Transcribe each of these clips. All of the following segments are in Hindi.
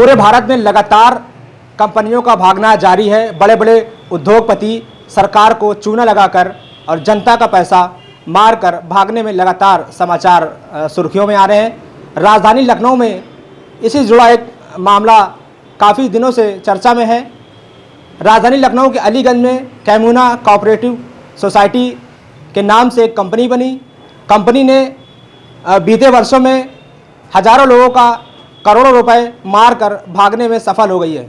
पूरे भारत में लगातार कंपनियों का भागना जारी है। बड़े बड़े उद्योगपति सरकार को चूना लगाकर और जनता का पैसा मारकर भागने में लगातार समाचार सुर्खियों में आ रहे हैं। राजधानी लखनऊ में इसी जुड़ा एक मामला काफ़ी दिनों से चर्चा में है। राजधानी लखनऊ के अलीगंज में कैमुना कोऑपरेटिव सोसाइटी के नाम से एक कंपनी बनी। कंपनी ने बीते वर्षों में हजारों लोगों का करोड़ों रुपए मारकर भागने में सफल हो गई है।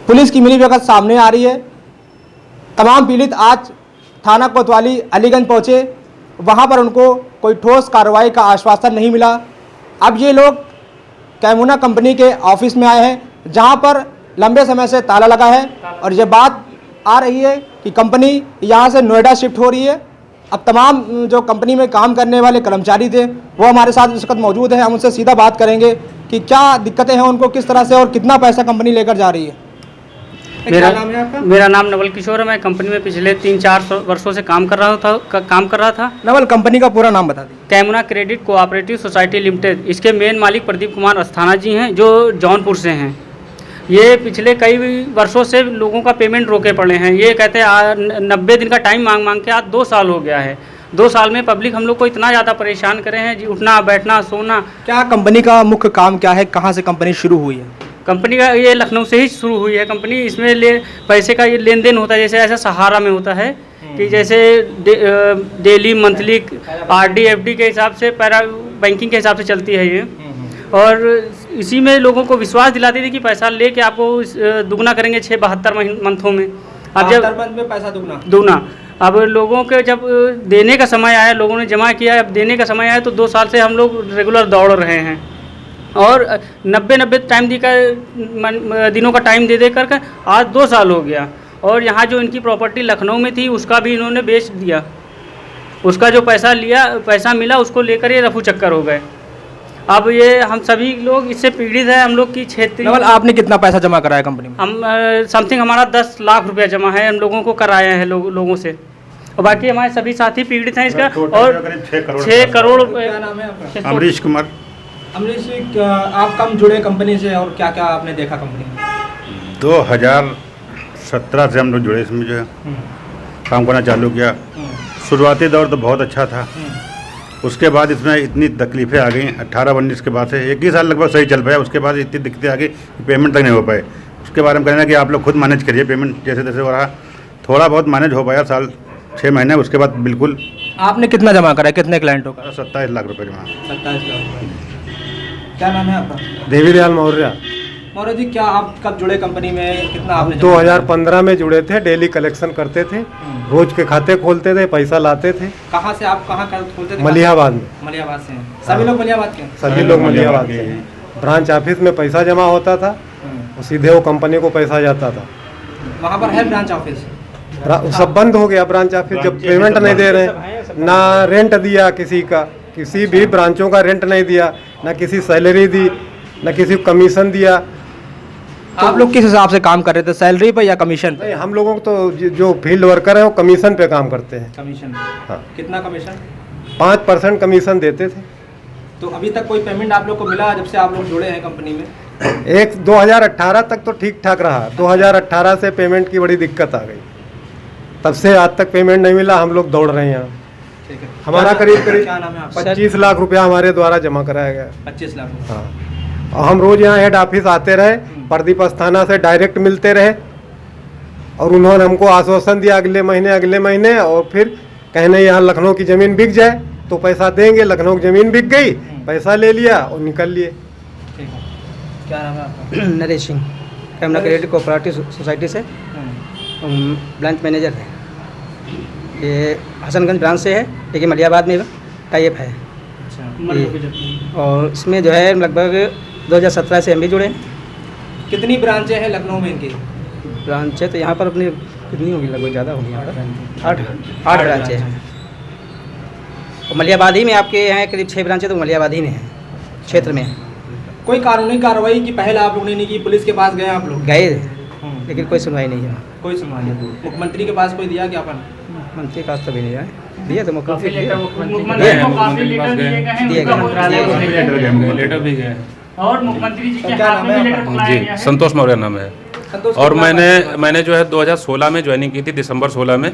पुलिस की मिलीभगत सामने आ रही है। तमाम पीड़ित आज थाना कोतवाली अलीगंज पहुंचे। वहां पर उनको कोई ठोस कार्रवाई का आश्वासन नहीं मिला। अब ये लोग कैमुना कंपनी के ऑफिस में आए हैं, जहां पर लंबे समय से ताला लगा है और ये बात आ रही है कि कंपनी यहां से नोएडा शिफ्ट हो रही है। अब तमाम जो कंपनी में काम करने वाले कर्मचारी थे वो हमारे साथ इस वक्त मौजूद हैं। हम उनसे सीधा बात करेंगे कि क्या दिक्कतें हैं उनको, किस तरह से और कितना पैसा कंपनी लेकर जा रही है। मेरा नाम नवल किशोर है। मैं कंपनी में पिछले 3-4 वर्षों से काम कर रहा था। नवल, कंपनी का पूरा नाम बता दीजिए। कैमुना क्रेडिट कोऑपरेटिव सोसाइटी लिमिटेड। इसके मेन मालिक प्रदीप कुमार अस्थाना जी हैं, जो जौनपुर से हैं। ये पिछले कई वर्षों से लोगों का पेमेंट रोके पड़े हैं। ये कहते हैं 90 दिन का टाइम मांग के आज 2 साल हो गया है। 2 साल में पब्लिक हम लोग को इतना ज़्यादा परेशान करे हैं जी, उठना बैठना सोना। क्या कंपनी का मुख्य काम क्या है, कहाँ से कंपनी शुरू हुई है? कंपनी का ये लखनऊ से ही शुरू हुई है कंपनी। इसमें पैसे का ये लेन देन होता है, जैसे ऐसा सहारा में होता है कि जैसे डेली मंथली RD FD के हिसाब से पैरा बैंकिंग के हिसाब से चलती है ये। और इसी में लोगों को विश्वास दिलाती थी कि पैसा लेके आपको दुगना करेंगे 6-72 मंथों में। अब जब में पैसा दुगना अब लोगों के जब देने का समय आया, लोगों ने जमा किया, अब देने का समय आया तो 2 साल से हम लोग रेगुलर दौड़ रहे हैं और 90 टाइम दिनों का टाइम दे कर आज 2 साल हो गया। और यहाँ जो इनकी प्रॉपर्टी लखनऊ में थी उसका भी इन्होंने बेच दिया। उसका जो पैसा मिला उसको लेकर ये रफू चक्कर हो गए। अब ये हम सभी लोग इससे पीड़ित है। हम लोग की क्षेत्रीय। आपने कितना पैसा जमा कराया कंपनी में? हम समथिंग हमारा 10 लाख रुपया जमा है, हम लोगों को कराया है लोगों से। और बाकी हमारे सभी साथी पीड़ित हैं इसका। और 6 करोड़। क्या नाम है आपका? अमरीश कुमार। अमरीश जी, आप कब जुड़े कंपनी से और क्या क्या आपने देखा कंपनी में? 2017 से हम लोग जुड़े, इसमें जो है काम करना चालू किया। शुरुआती दौर तो बहुत अच्छा था। उसके बाद इसमें इतनी तकलीफ़ें आ गई। 18-19 के बाद से 1 ही साल लगभग सही चल पाया। उसके बाद इतनी दिक्कतें आ गई कि पेमेंट तक नहीं हो पाए। उसके बारे में कहना है कि आप लोग खुद मैनेज करिए, पेमेंट जैसे तैसे हो रहा। थोड़ा बहुत मैनेज हो पाया, साल 6 महीने। उसके बाद बिल्कुल। आपने कितना जमा कराया, कितने क्लाइंटों का? 27 लाख रुपये जमा। 27 लाख रुपये। क्या नाम है आपका? देवीदयाल मौर्य। मौर्य जी, क्या आप कब जुड़े कंपनी में, कितना आपने? 2015 में जुड़े थे। डेली कलेक्शन करते थे, रोज के खाते खोलते थे, पैसा लाते थे। कहाँ से आप खोलते थे? मलियाबाद में। मलियाबाद से हैं सभी लोग? मलियाबाद के सभी लोग मलियाबाद के हैं। ब्रांच ऑफिस में पैसा जमा होता था और सीधे वो कंपनी को पैसा जाता था। वहाँ पर है ब्रांच ऑफिस? सब बंद हो गया ब्रांच ऑफिस जब पेमेंट नहीं दे रहे, ना रेंट दिया किसी का, किसी भी ब्रांचों का रेंट नहीं दिया, ना किसी सैलरी दी, ना किसी को कमीशन दिया। आप लोग किस हिसाब से काम कर रहे थे, सैलरी पे या कमीशन पे? हम लोगों को तो जो फील्ड वर्कर हैं वो कमीशन पे काम करते हैं। कमीशन? हाँ। कितना कमीशन? 5% कमीशन देते थे। तो अभी तक कोई पेमेंट आप लोग को मिला जब से आप लोग जुड़े हैं कंपनी में? 2018 तक तो ठीक ठाक रहा। 2018 से पेमेंट की बड़ी दिक्कत आ गई। तब से आज तक पेमेंट नहीं मिला। हम लोग दौड़ रहे हैं यहाँ। ठीक है। हमारा करीब क्या नाम है आपका? 25 लाख रुपया हमारे द्वारा जमा कराया गया। 25 लाख? हाँ। और हम रोज यहाँ हेड ऑफिस आते रहे, प्रदीप अस्थाना से डायरेक्ट मिलते रहे और उन्होंने हमको आश्वासन दिया अगले महीने और फिर कहने यहाँ लखनऊ की ज़मीन बिक जाए तो पैसा देंगे। लखनऊ की ज़मीन बिक गई, पैसा ले लिया और निकल लिए। ठीक है। क्या नाम है आपका? Naresh Singh, Kaimuna credit cooperative society से ब्रांच मैनेजर है। ये हसनगंज ब्रांच से है, लेकिन मलियाबाद में टाइप है। अच्छा। और इसमें जो है लगभग 2017 से हम भी जुड़े हैं। कितनी ब्रांचें हैं लखनऊ में इनकी? ब्रांच है तो यहाँ पर अपनी कितनी होगी, लगभग ज़्यादा होगी। 8 ब्रांचें हैं। और मलियाबाद ही में आपके यहाँ करीब 6 ब्रांचें तो मलियाबाद ही में है, क्षेत्र में। कोई कानूनी कार्रवाई की पहल आप लोगों ने नहीं की? पुलिस के पास गए आप लोग? गए, लेकिन कोई सुनवाई नहीं है। कोई सुनवाई नहीं। मुख्यमंत्री के पास कोई दिया ज्ञापन? मंत्री का तो भी नहीं है, दिया तो लेटर भी गए। और मुख्यमंत्री जी के क्या हाथ नाम में है भी लेटर आपका? पकड़ाया जी गया है। संतोष मौर्य नाम है। संतोष और कुमार मैंने जो है 2016 में ज्वाइनिंग की थी, दिसंबर 16 में।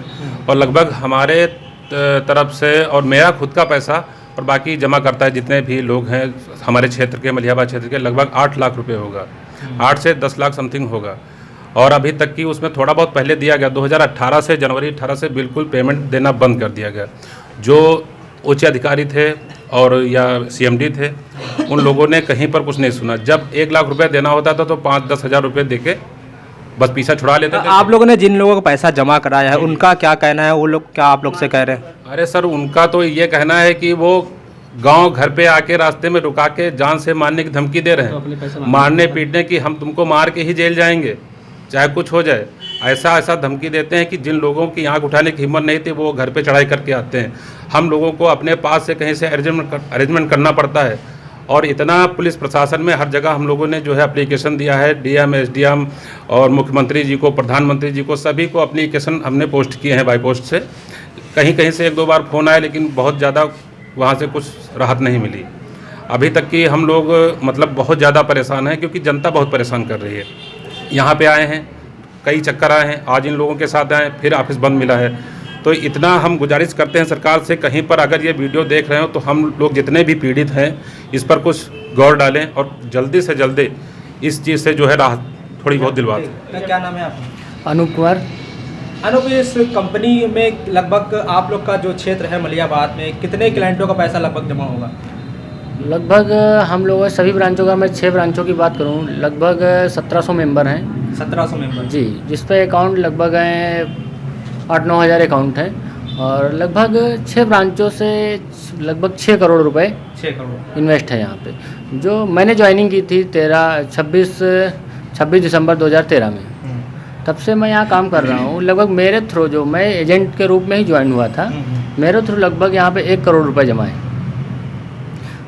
और लगभग हमारे तरफ से और मेरा खुद का पैसा और बाकी जमा करता है जितने भी लोग हैं हमारे क्षेत्र के, मलिहाबाद क्षेत्र के, लगभग 8 लाख रुपए होगा। 8 से 10 लाख समथिंग होगा। और अभी तक की उसमें थोड़ा बहुत पहले दिया गया, 2018 से, जनवरी 18 से बिल्कुल पेमेंट देना बंद कर दिया गया। जो उच्च अधिकारी थे और या CMD थे, उन लोगों ने कहीं पर कुछ नहीं सुना। जब 1 लाख रुपए देना होता था तो 5-10 हज़ार रुपये दे के बस पीछा छुड़ा लेते थे। आप लोगों ने जिन लोगों को पैसा जमा कराया है उनका क्या कहना है? वो लोग क्या आप लोग से कह रहे हैं? अरे सर, उनका तो ये कहना है कि वो गांव घर पे आके रास्ते में रुका के जान से मारने की धमकी दे रहे हैं, मारने पीटने की, हम तुमको मार के ही जेल जाएंगे चाहे कुछ हो जाए। ऐसा धमकी देते हैं कि जिन लोगों की आँख उठाने की हिम्मत नहीं थी वो घर पे चढ़ाई करके आते हैं। हम लोगों को अपने पास से कहीं से अरेंजमेंट करना पड़ता है। और इतना पुलिस प्रशासन में हर जगह हम लोगों ने जो है एप्लीकेशन दिया है, DM, SDM और मुख्यमंत्री जी को, प्रधानमंत्री जी को, सभी को एप्लीकेशन हमने पोस्ट किए हैं बाई पोस्ट से। कहीं कहीं से 1-2 बार फ़ोन आया, लेकिन बहुत ज़्यादा वहाँ से कुछ राहत नहीं मिली अभी तक की। हम लोग मतलब बहुत ज़्यादा परेशान हैं क्योंकि जनता बहुत परेशान कर रही है। यहाँ पे आए हैं, कई चक्कर आए हैं, आज इन लोगों के साथ आए, फिर ऑफिस बंद मिला है। तो इतना हम गुजारिश करते हैं सरकार से, कहीं पर अगर ये वीडियो देख रहे हो तो हम लोग जितने भी पीड़ित हैं इस पर कुछ गौर डालें और जल्दी से जल्दी इस चीज़ से जो है राहत थोड़ी बहुत दिलवा दें। क्या नाम है आपका? अनूप कुमार। अनूप, इस कंपनी में लगभग आप लोग का जो क्षेत्र है मलिहाबाद में कितने क्लाइंटों का पैसा लगभग जमा होगा? लगभग हम लोग सभी ब्रांचों का, मैं 6 ब्रांचों की बात करूं, लगभग 1700 मेंबर हैं 1700 मेंबर जी, जिस पे अकाउंट लगभग हैं 8-9 हज़ार अकाउंट हैं। और लगभग 6 ब्रांचों से लगभग 6 करोड़ रुपए 6 करोड़ इन्वेस्ट है यहाँ पे। जो मैंने ज्वाइनिंग की थी 26 दिसंबर 2013 में, तब से मैं यहाँ काम कर रहा हूँ। लगभग मेरे थ्रू, जो मैं एजेंट के रूप में ही ज्वाइन हुआ था, मेरे थ्रू लगभग यहाँ पे 1 करोड़ रुपए जमा है,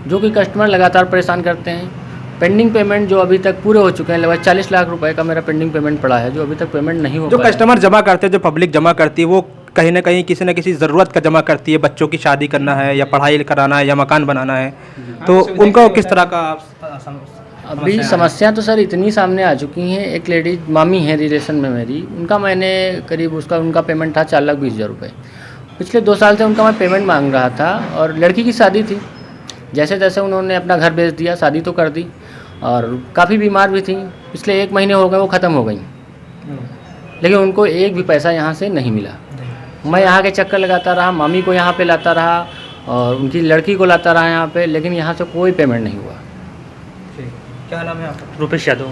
जो कि कस्टमर लगातार परेशान करते हैं। पेंडिंग पेमेंट जो अभी तक पूरे हो चुके हैं, लगभग 40 लाख रुपए का मेरा पेंडिंग पेमेंट पड़ा है, जो अभी तक पेमेंट नहीं हो जो पाया। कस्टमर जमा करते हैं, जो पब्लिक जमा करती है, वो कहीं ना कहीं किसी न किसी ज़रूरत का जमा करती है। बच्चों की शादी करना है या पढ़ाई कराना है या मकान बनाना है, तो उनको किस तरह का अभी समस्या तो सर इतनी सामने आ चुकी हैं। एक लेडी मामी है रिलेशन में मेरी, उनका मैंने करीब उनका पेमेंट था 4,20,000 रुपये। पिछले 2 साल से उनका मैं पेमेंट मांग रहा था, और लड़की की शादी थी। जैसे तैसे उन्होंने अपना घर बेच दिया, शादी तो कर दी, और काफ़ी बीमार भी थी। पिछले 1 महीने हो गए वो ख़त्म हो गई, लेकिन उनको एक भी पैसा यहाँ से नहीं मिला। मैं यहाँ के चक्कर लगाता रहा, मामी को यहाँ पे लाता रहा और उनकी लड़की को लाता रहा यहाँ पे, लेकिन यहाँ से कोई पेमेंट नहीं हुआ। क्या नाम है आपका? रुपेश यादव।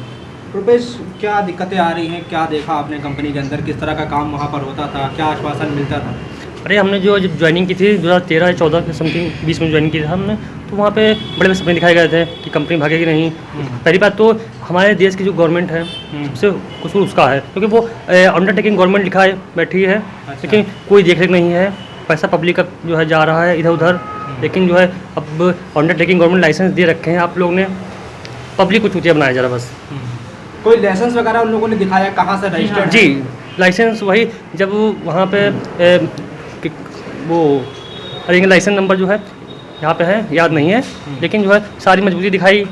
रुपेश, क्या दिक्कतें आ रही हैं? क्या देखा आपने कंपनी के अंदर? किस तरह का काम वहाँ पर होता था? क्या आश्वासन मिलता था? अरे हमने जो जब ज्वाइनिंग की थी 2013 या 14 के समथिंग 20 में ज्वाइनिंग की थी हमने, तो वहाँ पे बड़े बड़े सपने दिखाए गए थे कि कंपनी भागेगी नहीं। पहली बात तो हमारे देश की जो गवर्नमेंट है सबसे कसूर उसका है, क्योंकि वो अंडरटेकिंग गवर्नमेंट लिखा है बैठी है, लेकिन कोई देख रेख नहीं है। पैसा पब्लिक का जो है जा रहा है इधर उधर, लेकिन जो है अब अंडरटेकिंग गवर्नमेंट लाइसेंस दे रखे हैं आप लोग ने, पब्लिक को चूतिया बनाया जा रहा बस। कोई लाइसेंस वगैरह उन लोगों ने दिखाया? कहाँ से रजिस्टर्ड? जी, लाइसेंस वही जब वहाँ पे वो अरे लाइसेंस नंबर जो है यहाँ पे है, याद नहीं है, लेकिन जो है सारी मजबूती दिखाई,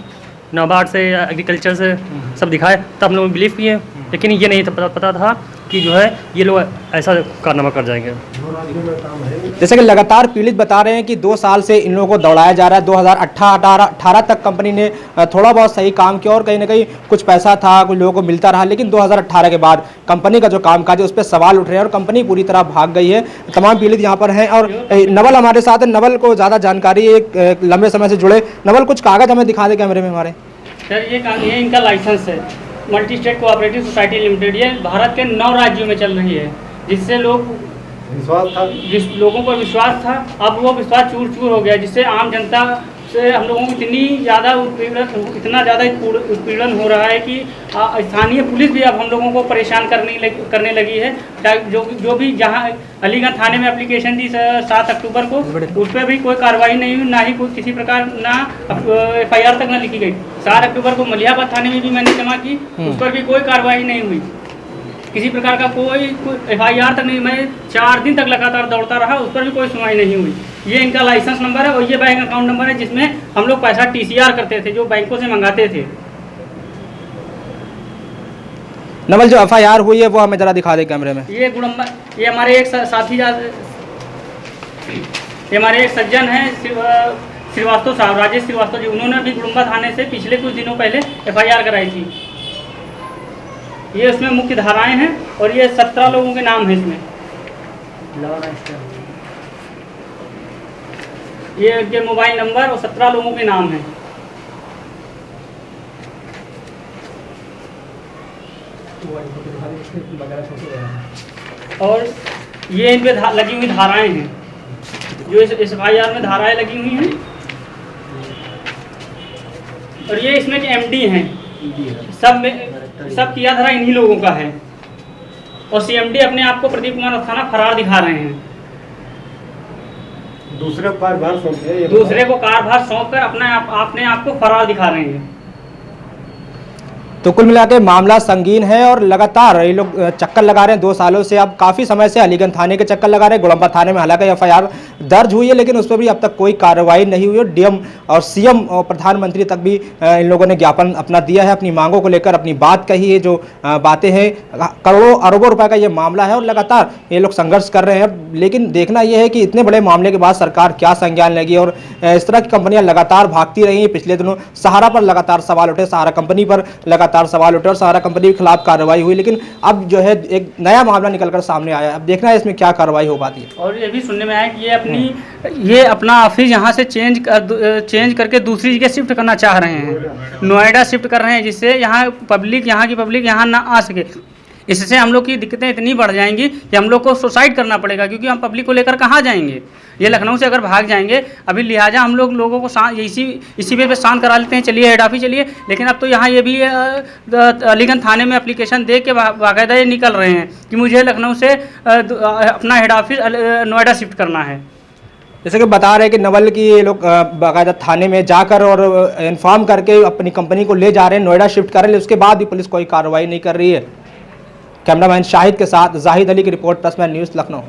नाबार्ड से या एग्रीकल्चर से सब दिखाए, तब हम लोग बिलीव किए। लेकिन ये नहीं था पता था कि जो है ये लोग ऐसा कारनामा कर जाएंगे। जैसे कि लगातार पीड़ित बता रहे हैं कि 2 साल से इन लोगों को दौड़ाया जा रहा है। 2018 तक कंपनी ने थोड़ा बहुत सही काम किया और कहीं ना कहीं कुछ पैसा था, कुछ लोगों को मिलता रहा, लेकिन 2018 के बाद कंपनी का जो कामकाज है उस पर सवाल उठ रहे हैं और कंपनी पूरी तरह भाग गई है। तमाम पीड़ित यहाँ पर हैं और नवल हमारे साथ है। नवल को ज़्यादा जानकारी एक लंबे समय से जुड़े। नवल, कुछ कागज़ हमें दिखा दे कैमरे में हमारे। सर ये इनका लाइसेंस है, multi state cooperative society limited. ये भारत के 9 राज्यों में चल रही है, जिससे लोगों को विश्वास था। अब वो विश्वास चूर चूर हो गया, जिससे आम जनता से हम लोगों को इतना ज़्यादा उत्पीड़न हो रहा है कि स्थानीय पुलिस भी अब हम लोगों को परेशान करने लगी है। जो भी जहां अलीगंज थाने में एप्लीकेशन दी 7 अक्टूबर को, उस पर भी कोई कार्रवाई नहीं हुई, ना ही कोई किसी प्रकार ना FIR तक ना लिखी गई। 7 अक्टूबर को मलिहाबाद थाने में भी मैंने जमा की, उस पर भी कोई कार्रवाई नहीं हुई। किसी प्रकार का कोई FIR तक नहीं। मैं 4 दिन तक लगातार दौड़ता रहा, उस पर भी कोई सुनवाई नहीं हुई। ये इनका लाइसेंस नंबर है और ये बैंक अकाउंट नंबर है जिसमें हम लोग पैसा TCR करते थे, जो बैंकों से मंगाते थे। नवल, जो FIR हुई है वो हमें जरा दिखा दे कैमरे में। ये गुड़म्बा, ये हमारे एक साथी, ये हमारे एक सज्जन हैं श्रीवास्तव साहब, राजेश श्रीवास्तव जी, उन्होंने भी गुड़म्बा थाने से पिछले कुछ दिनों पहले FIR कराई थी। ये उसमें मुख्य धाराएं हैं और ये 17 लोगों के नाम हैं इसमें। ये मोबाइल नंबर और 17 लोगों के नाम हैं। और ये इन पे लगी हुई धाराएं हैं, जो इस FIR में धाराएं लगी हुई हैं। और ये इसमें के MD हैं, सब किया धरा इन्हीं लोगों का है। और CMD अपने आप को प्रदीप कुमार अस्थाना फरार दिखा रहे हैं। दूसरे को कार्यभार सौंप कर अपने आप को फरार दिखा रहे हैं। तो कुल मिला के मामला संगीन है और लगातार ये लोग चक्कर लगा रहे हैं 2 सालों से। अब काफ़ी समय से अलीगंज थाने के चक्कर लगा रहे हैं। गुड़म्बा थाने में हालांकि FIR दर्ज हुई है, लेकिन उस पर भी अब तक कोई कार्रवाई नहीं हुई है। DM और CM और प्रधानमंत्री तक भी इन लोगों ने ज्ञापन अपना दिया है, अपनी मांगों को लेकर अपनी बात कही है। जो बातें हैं, करोड़ों अरबों रुपए का ये मामला है और लगातार ये लोग संघर्ष कर रहे हैं। लेकिन देखना यह है कि इतने बड़े मामले के बाद सरकार क्या संज्ञान लेगी। और इस तरह की कंपनियां लगातार भागती रही हैं। पिछले दिनों सहारा पर लगातार सवाल उठे, सहारा कंपनी पर लगातार सवाल उठे और सहारा कंपनी के खिलाफ कार्रवाई हुई, लेकिन अब जो है एक नया मामला निकलकर सामने आया। अब देखना है इसमें क्या कार्रवाई हो पाती है। और ये भी सुनने में आया कि ये अपना ऑफिस यहाँ से चेंज करके दूसरी जगह शिफ्ट करना चाह रहे हैं, नोएडा शिफ्ट कर रहे हैं, जिससे यहाँ की पब्लिक यहाँ ना आ सके। इससे हम लोग की दिक्कतें इतनी बढ़ जाएंगी कि हम लोग को सुसाइड करना पड़ेगा, क्योंकि हम पब्लिक को लेकर कहाँ जाएंगे। ये लखनऊ से अगर भाग जाएंगे, अभी लिहाजा हम लोगों को इसी पे शांत करा लेते हैं, चलिए हेड ऑफिस चलिए। लेकिन अब तो यहाँ ये भी अलीगंज थाने में एप्लीकेशन दे के बाकायदा ये निकल रहे हैं कि मुझे लखनऊ से अपना हेड ऑफिस नोएडा शिफ्ट करना है। जैसे कि बता रहे हैं कि नवल की ये लोग बाकायदा थाने में जाकर और इन्फॉर्म करके अपनी कंपनी को ले जा रहे हैं, नोएडा शिफ्ट कर रहे हैं। उसके बाद भी पुलिस कोई कार्रवाई नहीं कर रही है। कैमरामैन शाहिद के साथ जाहिद अली की report, press man news, Lucknow.